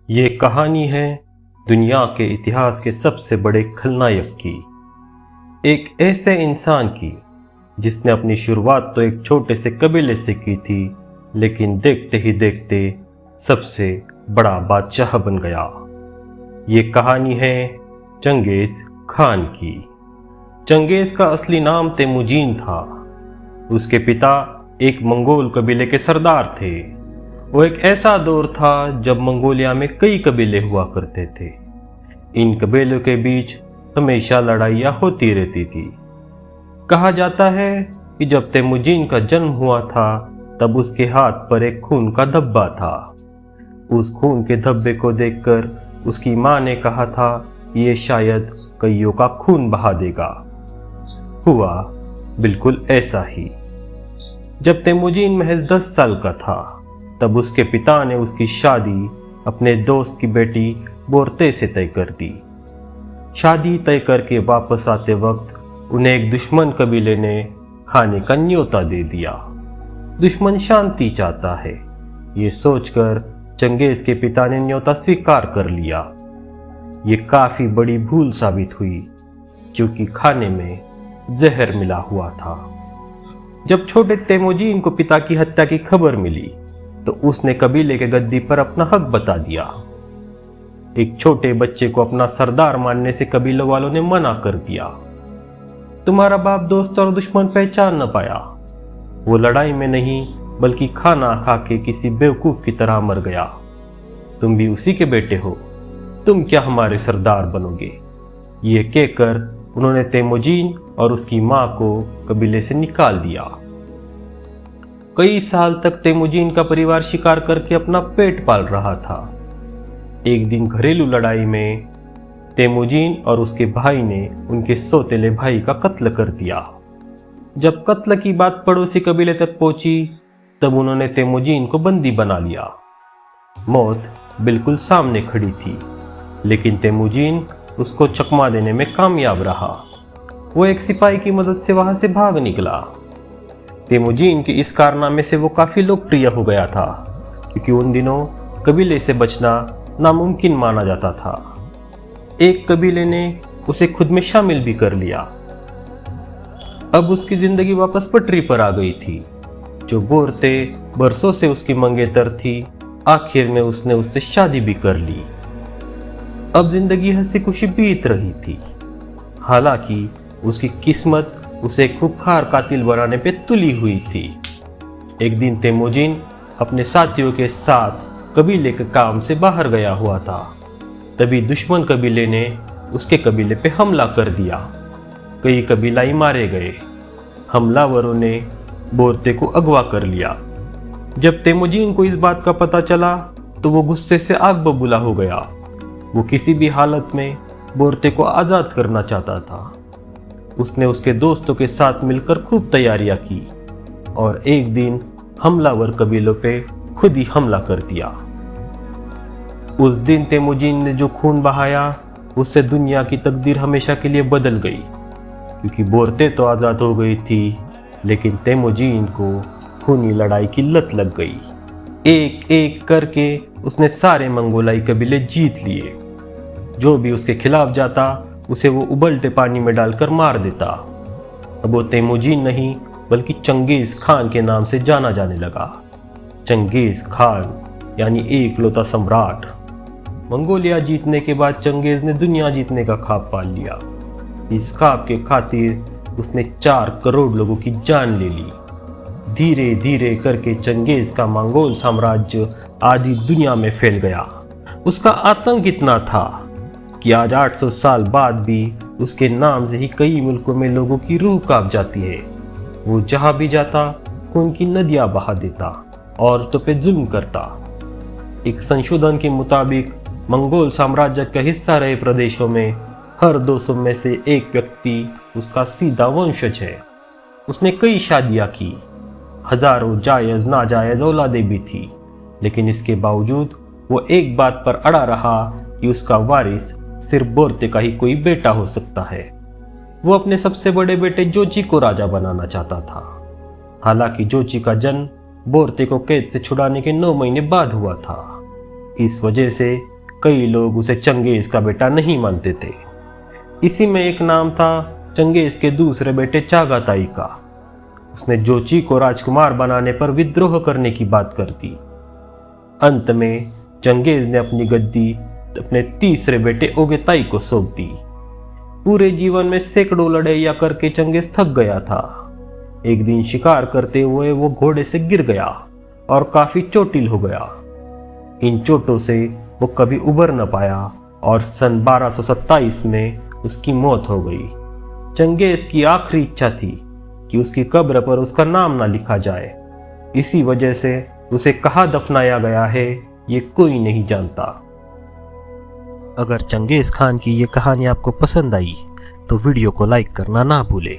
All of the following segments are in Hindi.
ये कहानी है दुनिया के इतिहास के सबसे बड़े खलनायक की। एक ऐसे इंसान की जिसने अपनी शुरुआत तो एक छोटे से कबीले से की थी, लेकिन देखते ही देखते सबसे बड़ा बादशाह बन गया। ये कहानी है चंगेज खान की। चंगेज का असली नाम तेमुजीन था। उसके पिता एक मंगोल कबीले के सरदार थे। वो एक ऐसा दौर था जब मंगोलिया में कई कबीले हुआ करते थे। इन कबीलों के बीच हमेशा लड़ाइयाँ होती रहती थी। कहा जाता है कि जब तेमुजीन का जन्म हुआ था तब उसके हाथ पर एक खून का धब्बा था। उस खून के धब्बे को देखकर उसकी माँ ने कहा था ये शायद कईयों का खून बहा देगा। हुआ बिल्कुल ऐसा ही। जब तेमुजीन महज 10 साल का था तब उसके पिता ने उसकी शादी अपने दोस्त की बेटी बोरते से तय कर दी। शादी तय करके वापस आते वक्त उन्हें एक दुश्मन कबीले ने खाने का न्योता दे दिया। दुश्मन शांति चाहता है, ये सोचकर चंगेज के पिता ने न्योता स्वीकार कर लिया। ये काफी बड़ी भूल साबित हुई क्योंकि खाने में जहर मिला हुआ था। जब छोटे तेमुजीन को पिता की हत्या की खबर मिली तो उसने कबीले के गद्दी पर अपना हक बता दिया। एक छोटे बच्चे को अपना सरदार मानने से कबीलों वालों ने मना कर दिया। तुम्हारा बाप दोस्त और दुश्मन पहचान न पाया। वो लड़ाई में नहीं बल्कि खाना खा के किसी बेवकूफ की तरह मर गया। तुम भी उसी के बेटे हो, तुम क्या हमारे सरदार बनोगे? ये कहकर उन्होंने तेमुजीन और उसकी मां को कबीले से निकाल दिया। कई साल तक तेमुजीन का परिवार शिकार करके अपना पेट पाल रहा था। एक दिन घरेलू लड़ाई में तेमुजीन और उसके भाई ने उनके सौतेले भाई का कत्ल कर दिया। जब कत्ल की बात पड़ोसी कबीले तक पहुंची तब उन्होंने तेमुजीन को बंदी बना लिया। मौत बिल्कुल सामने खड़ी थी, लेकिन तेमुजीन उसको चकमा देने में कामयाब रहा। वो एक सिपाही की मदद से वहां से भाग निकला। तेमुजीन के इस कारनामे से वो काफी लोकप्रिय हो गया था, क्योंकि उन दिनों कबीले से बचना नामुमकिन माना जाता था। एक कबीले ने उसे खुद में शामिल भी कर लिया। अब उसकी जिंदगी वापस पटरी पर आ गई थी। जो बोरते बरसों से उसकी मंगेतर थी, आखिर में उसने उससे शादी भी कर ली। अब जिंदगी हंसी खुशी बीत रही थी। हालांकि उसकी किस्मत उसे खूंखार कातिल बनाने पे तुली हुई थी। एक दिन तेमुजीन अपने साथियों के साथ कबीले के काम से बाहर गया हुआ था। तभी दुश्मन कबीले ने उसके कबीले पे हमला कर दिया। कई कबीलाई मारे गए। हमलावरों ने बोरते को अगवा कर लिया। जब तेमुजीन को इस बात का पता चला तो वो गुस्से से आग बबूला हो गया। वो किसी भी हालत में बोरते को आज़ाद करना चाहता था। उसने उसके दोस्तों के साथ मिलकर खूब तैयारियां की और एक दिन हमलावर कबीलों पे खुद ही हमला कर दिया। उस दिन तेमुजीन ने जो खून बहाया उससे दुनिया की तकदीर हमेशा के लिए बदल गई, क्योंकि बोरते तो आज़ाद हो गई थी, लेकिन तेमुजीन को खूनी लड़ाई की लत लग गई। एक एक करके उसने सारे मंगोलाई कबीले जीत लिए। जो भी उसके खिलाफ जाता उसे वो उबलते पानी में डालकर मार देता। अब वो तेमुजीन नहीं बल्कि चंगेज खान के नाम से जाना जाने लगा। चंगेज खान यानी एकलौता सम्राट। मंगोलिया जीतने के बाद चंगेज ने दुनिया जीतने का ख्वाब पाल लिया। इस ख्वाब के खातिर उसने 4 करोड़ लोगों की जान ले ली। धीरे धीरे करके चंगेज का मंगोल साम्राज्य आधी दुनिया में फैल गया। उसका आतंक इतना था कि आज 800 साल बाद भी उसके नाम से ही कई मुल्कों में लोगों की रूह कांप जाती है। वो जहां भी जाता खून की नदियां बहा देता, औरतों पे जुल्म करता। एक संशोधन के मुताबिक मंगोल साम्राज्य का हिस्सा रहे प्रदेशों में हर 200 में से एक व्यक्ति उसका सीधा वंशज है। उसने कई शादियां की, हजारों जायज नाजायज औलादें भी थी, लेकिन इसके बावजूद वो एक बात पर अड़ा रहा कि उसका वारिस सिर्फ बोरते का ही कोई बेटा हो सकता है। वो अपने सबसे बड़े बेटे जोची को राजा बनाना चाहता था। हालांकि जोची का जन्म बोरते को कैद से छुड़ाने के 9 महीने बाद हुआ था। इस वजह से कई लोग उसे चंगेज का बेटा नहीं मानते थे। इसी में एक नाम था चंगेज के दूसरे बेटे चागाताई का। उसने जोची को राजकुमार बनाने पर विद्रोह करने की बात कर दी। अंत में चंगेज ने अपनी गद्दी अपने तीसरे बेटे ओगेताई को सौंप दी। पूरे जीवन में सैकड़ों लड़ाइयां करके चंगेज थक गया था। एक दिन शिकार करते हुए वो घोड़े से गिर गया और काफी चोटिल हो गया। इन चोटों से वो कभी उबर न पाया और सन 1227 में उसकी मौत हो गई। चंगेज की आखिरी इच्छा थी कि उसकी कब्र पर उसका नाम ना लिखा जाए। इसी वजह से उसे कहाँ दफनाया गया है ये कोई नहीं जानता। अगर चंगेज खान की ये कहानी आपको पसंद आई तो वीडियो को लाइक करना ना भूलें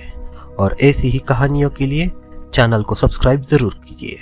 और ऐसी ही कहानियों के लिए चैनल को सब्सक्राइब जरूर कीजिए।